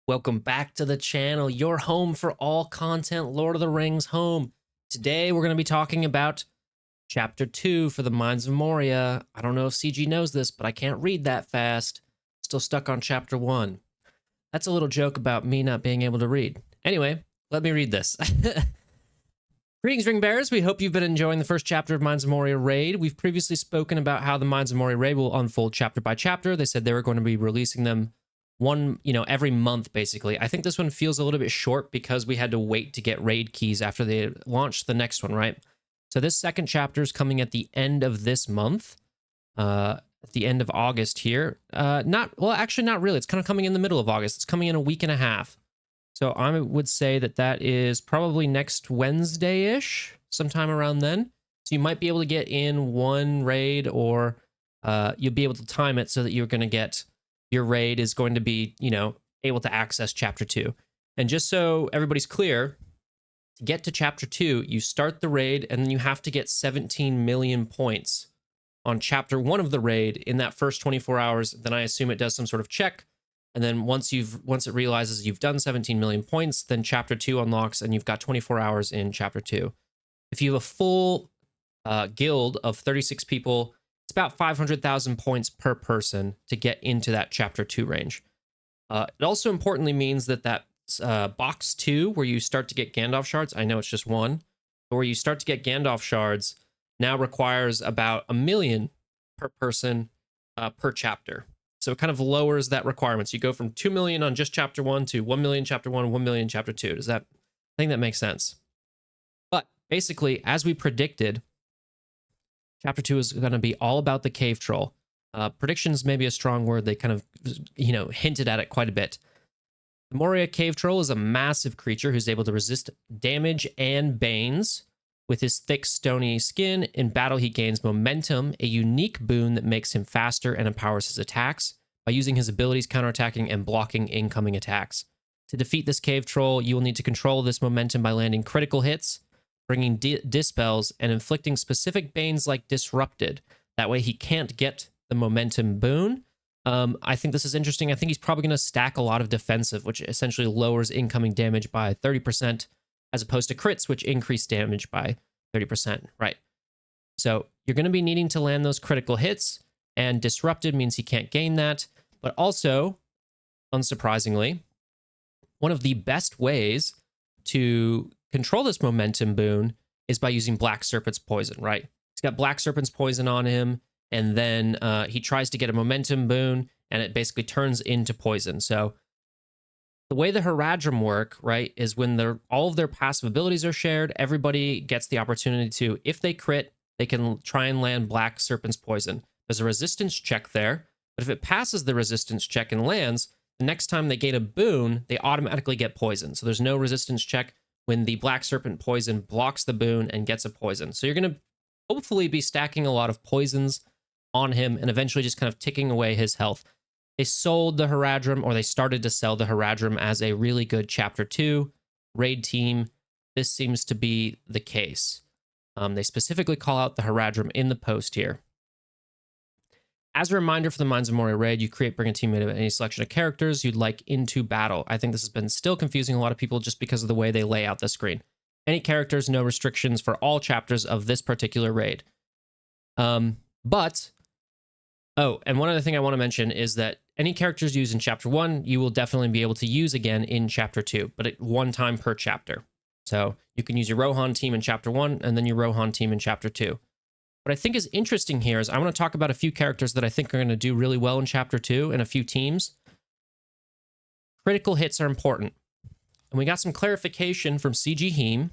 Welcome back to the channel, your home for all content Lord of the Rings home. Today we're going to be talking about Chapter 2 for the Mines of Moria. I don't know if CG knows this, but I can't read that fast. Still stuck on Chapter 1. That's a little joke about me not being able to read. Anyway, let me read this. Greetings, Ring Bearers. We hope you've been enjoying the first chapter of Mines of Moria Raid. We've previously spoken about how the Mines of Moria Raid will unfold chapter by chapter. They said they were going to be releasing them every month, basically. I think this one feels a little bit short because we had to wait to get raid keys after they launched the next one, right? So this second chapter is coming at the end of this month, at the end of August here. Not really. It's kind of coming in the middle of August. It's coming in a week and a half. So I would say that is probably next Wednesday-ish, sometime around then. So you might be able to get in one raid, or you'll be able to time it so that you're going to get your raid is going to be, able to access Chapter 2. And just so everybody's clear, to get to Chapter 2, you start the raid, and then you have to get 17 million points on Chapter 1 of the raid in that first 24 hours. Then I assume it does some sort of check. And then once it realizes you've done 17 million points, then Chapter 2 unlocks, and you've got 24 hours in Chapter 2. If you have a full guild of 36 people, it's about 500,000 points per person to get into that Chapter 2 range. It also importantly means that box 2, where you start to get Gandalf shards, I know it's just one, but where you start to get Gandalf shards now requires about 1 million per person per chapter. So it kind of lowers that requirement. So you go from 2 million on just Chapter 1 to 1 million Chapter 1, 1 million Chapter 2. I think that makes sense. But basically, as we predicted, Chapter 2 is going to be all about the cave troll. Predictions may be a strong word. They kind of, hinted at it quite a bit. The Moria cave troll is a massive creature who's able to resist damage and banes. With his thick, stony skin, in battle he gains momentum, a unique boon that makes him faster and empowers his attacks by using his abilities counterattacking and blocking incoming attacks. To defeat this cave troll, you will need to control this momentum by landing critical hits, bringing dispels, and inflicting specific banes like Disrupted. That way he can't get the momentum boon. I think this is interesting. I think he's probably going to stack a lot of defensive, which essentially lowers incoming damage by 30%, as opposed to crits, which increase damage by 30%, right? So you're going to be needing to land those critical hits, and Disrupted means he can't gain that. But also, unsurprisingly, one of the best ways to control this momentum boon is by using Black Serpent's poison, right? He's got Black Serpent's poison on him, and then he tries to get a momentum boon, and it basically turns into poison. So the way the Haradrim work, right, is when all of their passive abilities are shared, everybody gets the opportunity to, if they crit, they can try and land Black Serpent's poison. There's a resistance check there, but if it passes the resistance check and lands, the next time they gain a boon, they automatically get poison. So there's no resistance check when the Black Serpent poison blocks the boon and gets a poison. So you're going to hopefully be stacking a lot of poisons on him and eventually just kind of ticking away his health. They sold the Haradrim, or they started to sell the Haradrim as a really good Chapter 2 raid team. This seems to be the case. They specifically call out the Haradrim in the post here. As a reminder for the Mines of Moria raid, you bring a teammate of any selection of characters you'd like into battle. I think this has been still confusing a lot of people just because of the way they lay out the screen. Any characters, no restrictions for all chapters of this particular raid. And one other thing I want to mention is that any characters used in Chapter 1, you will definitely be able to use again in Chapter 2, but at one time per chapter. So you can use your Rohan team in Chapter 1 and then your Rohan team in Chapter 2. What I think is interesting here is I want to talk about a few characters that I think are going to do really well in Chapter 2 and a few teams. Critical hits are important. And we got some clarification from CG Heem.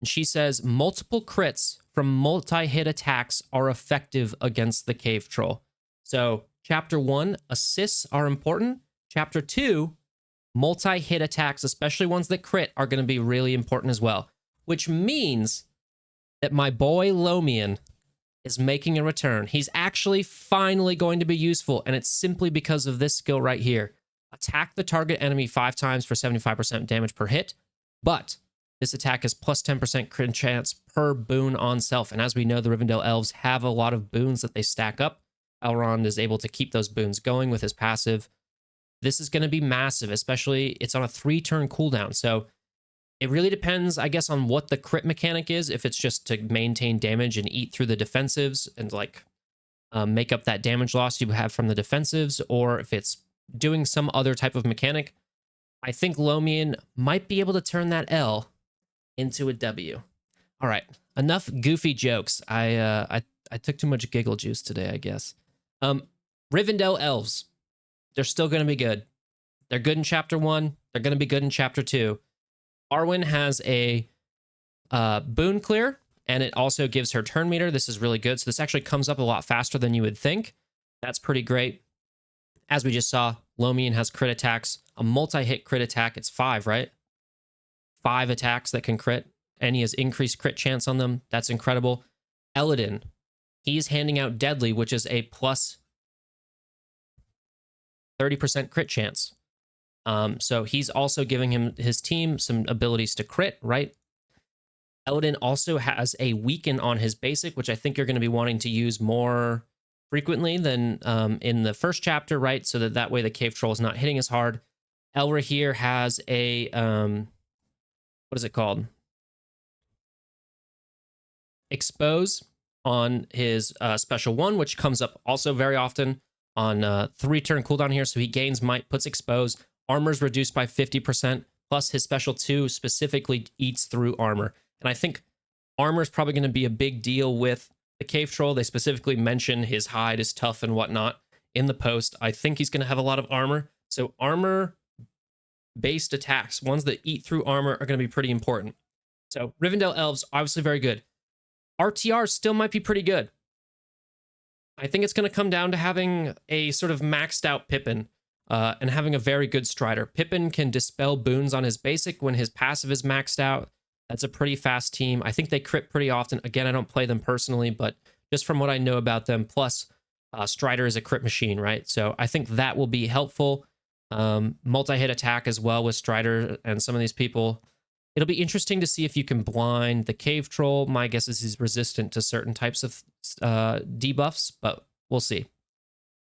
And she says multiple crits from multi-hit attacks are effective against the cave troll. So Chapter 1, assists are important. Chapter 2, multi-hit attacks, especially ones that crit, are going to be really important as well. Which means that my boy Lomian is making a return. He's actually finally going to be useful, and it's simply because of this skill right here. Attack the target enemy 5 times for 75% damage per hit, but this attack is plus 10% crit chance per boon on self. And as we know, the Rivendell elves have a lot of boons that they stack up. Elrond is able to keep those boons going with his passive. this is going to be massive, especially it's on a 3-turn cooldown. So it really depends, I guess, on what the crit mechanic is. If it's just to maintain damage and eat through the defensives and like make up that damage loss you have from the defensives, or if it's doing some other type of mechanic, I think Lomian might be able to turn that L into a W. All right, enough goofy jokes. I took too much giggle juice today, I guess. Rivendell elves, they're still going to be good. They're good in chapter 1. They're going to be good in chapter 2. Arwen has a boon clear, and it also gives her turn meter. This is really good. So this actually comes up a lot faster than you would think. That's pretty great. As we just saw, Lomian has crit attacks, a multi-hit crit attack. It's 5, right? 5 attacks that can crit, and he has increased crit chance on them. That's incredible. Elladan, he's handing out Deadly, which is a plus 30% crit chance. So he's also giving his team some abilities to crit, right? Elladan also has a weaken on his basic, which I think you're going to be wanting to use more frequently than in the first chapter, right? So that way the cave troll is not hitting as hard. Elra here has a what is it called? Expose on his special 1, which comes up also very often on 3-turn cooldown here. So he gains might, puts expose. Armor's reduced by 50%, plus his special 2 specifically eats through armor. And I think armor is probably going to be a big deal with the cave troll. They specifically mention his hide is tough and whatnot in the post. I think he's going to have a lot of armor. So armor-based attacks, ones that eat through armor, are going to be pretty important. So Rivendell elves, obviously very good. RTR still might be pretty good. I think it's going to come down to having a sort of maxed out Pippin and having a very good Strider. Pippin can dispel boons on his basic when his passive is maxed out. That's a pretty fast team. I think they crit pretty often. Again, I don't play them personally, but just from what I know about them, plus Strider is a crit machine, right? So I think that will be helpful. Multi-hit attack as well with Strider and some of these people. It'll be interesting to see if you can blind the cave troll. My guess is he's resistant to certain types of debuffs, but we'll see.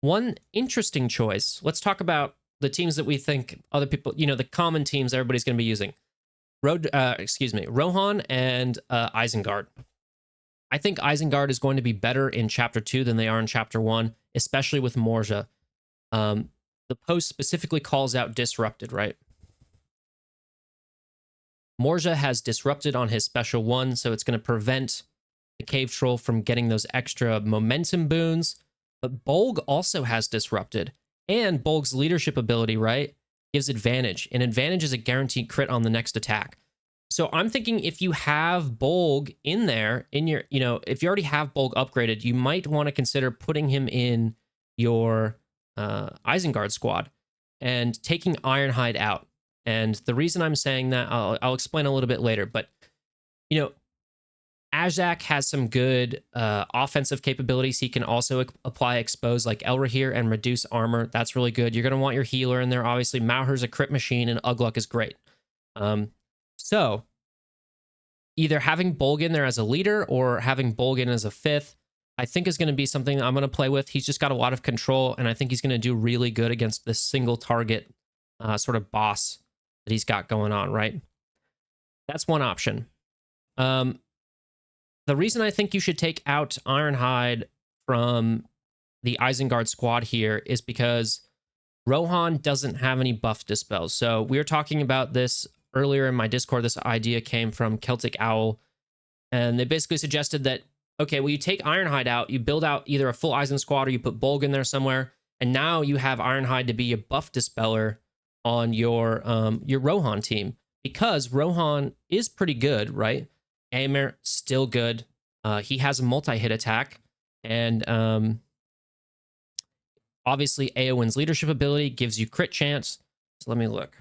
One interesting choice. Let's talk about the teams that we think other people, the common teams everybody's going to be using. Rohan and Isengard. I think Isengard is going to be better in chapter 2 than they are in chapter 1, especially with Morja. The post specifically calls out disrupted, right? Morja has disrupted on his special 1, so it's going to prevent the cave troll from getting those extra momentum boons. But Bolg also has disrupted, and Bolg's leadership ability, right, gives advantage. And advantage is a guaranteed crit on the next attack. So I'm thinking if you have Bolg in there, in your, if you already have Bolg upgraded, you might want to consider putting him in your Isengard squad and taking Ironhide out. And the reason I'm saying that, I'll explain a little bit later, but, Azak has some good offensive capabilities. He can also apply expose like Elra here and reduce armor. That's really good. You're going to want your healer in there. Obviously, Mauher's a crit machine and Ugluk is great. So either having Bolg in there as a leader or having Bolg in as a 5th, I think is going to be something I'm going to play with. He's just got a lot of control, and I think he's going to do really good against this single target sort of boss that he's got going on, right? That's one option. The reason I think you should take out Ironhide from the Isengard squad here is because Rohan doesn't have any buff dispels. So we were talking about this earlier in my Discord. This idea came from Celtic Owl, and they basically suggested that, okay, well, you take Ironhide out, you build out either a full Eisen squad or you put Bolg in there somewhere, and now you have Ironhide to be a buff dispeller on your Rohan team, because Rohan is pretty good, right? Aemir, still good. He has a multi-hit attack, and obviously Eowyn's leadership ability gives you crit chance. So let me look.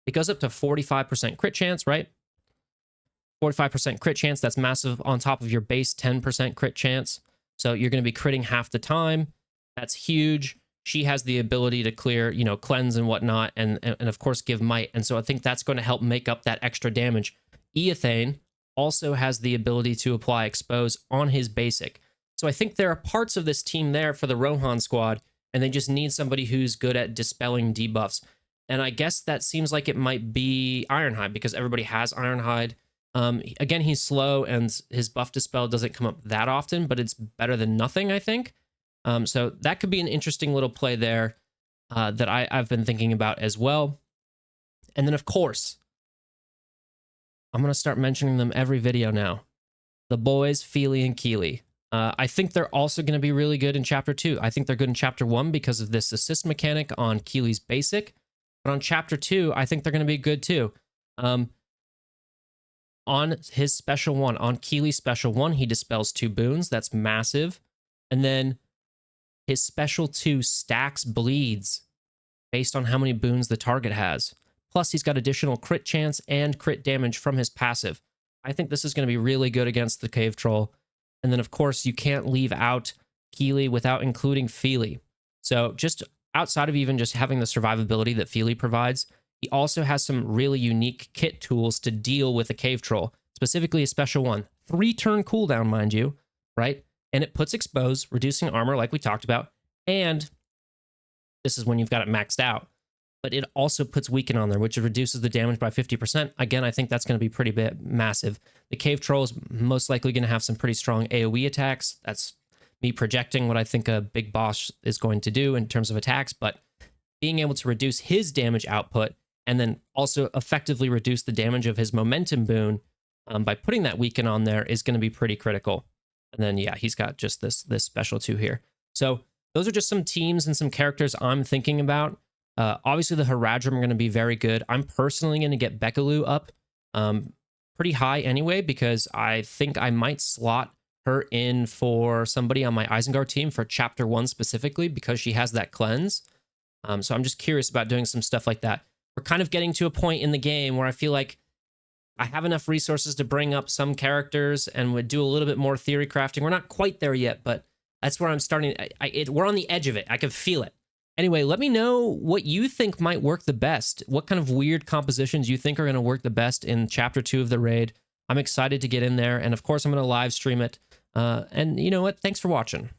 It goes up to 45% crit chance, right? 45% crit chance, that's massive on top of your base 10% crit chance. So you're going to be critting half the time. That's huge. She has the ability to clear, cleanse and whatnot, and of course give might. And so I think that's going to help make up that extra damage. Eothane also has the ability to apply expose on his basic. So I think there are parts of this team there for the Rohan squad and they just need somebody who's good at dispelling debuffs. And I guess that seems like it might be Ironhide because everybody has Ironhide. Again, he's slow and his buff dispel doesn't come up that often, but it's better than nothing, I think. So that could be an interesting little play there that I've been thinking about as well. And then, of course, I'm going to start mentioning them every video now. The boys, Feely and Keely. I think they're also going to be really good in Chapter 2. I think they're good in Chapter 1 because of this assist mechanic on Keely's basic. But on Chapter 2, I think they're going to be good too. On his special 1, on Keely's special 1, he dispels 2 boons. That's massive. And then his special 2 stacks bleeds based on how many boons the target has. Plus, he's got additional crit chance and crit damage from his passive. I think this is going to be really good against the Cave Troll. And then, of course, you can't leave out Keely without including Feely. So just outside of even just having the survivability that Feely provides, he also has some really unique kit tools to deal with a Cave Troll, specifically a special 1. 3-turn cooldown, mind you, right? And it puts Expose, reducing armor like we talked about, and this is when you've got it maxed out, but it also puts Weaken on there, which reduces the damage by 50%. Again, I think that's going to be pretty massive. The Cave Troll is most likely going to have some pretty strong AoE attacks. That's me projecting what I think a big boss is going to do in terms of attacks, but being able to reduce his damage output and then also effectively reduce the damage of his momentum boon by putting that Weaken on there is going to be pretty critical. And then, yeah, he's got just this special 2 here. So those are just some teams and some characters I'm thinking about. Obviously, the Haradrim are going to be very good. I'm personally going to get Bekaloo up pretty high anyway, because I think I might slot her in for somebody on my Isengard team for Chapter 1 specifically, because she has that cleanse. So I'm just curious about doing some stuff like that. We're kind of getting to a point in the game where I feel like I have enough resources to bring up some characters and would do a little bit more theory crafting. We're not quite there yet, but that's where I'm starting. We're on the edge of it. I can feel it. Anyway, let me know what you think might work the best. What kind of weird compositions you think are going to work the best in Chapter 2 of the raid. I'm excited to get in there. And of course, I'm going to live stream it. And you know what? Thanks for watching.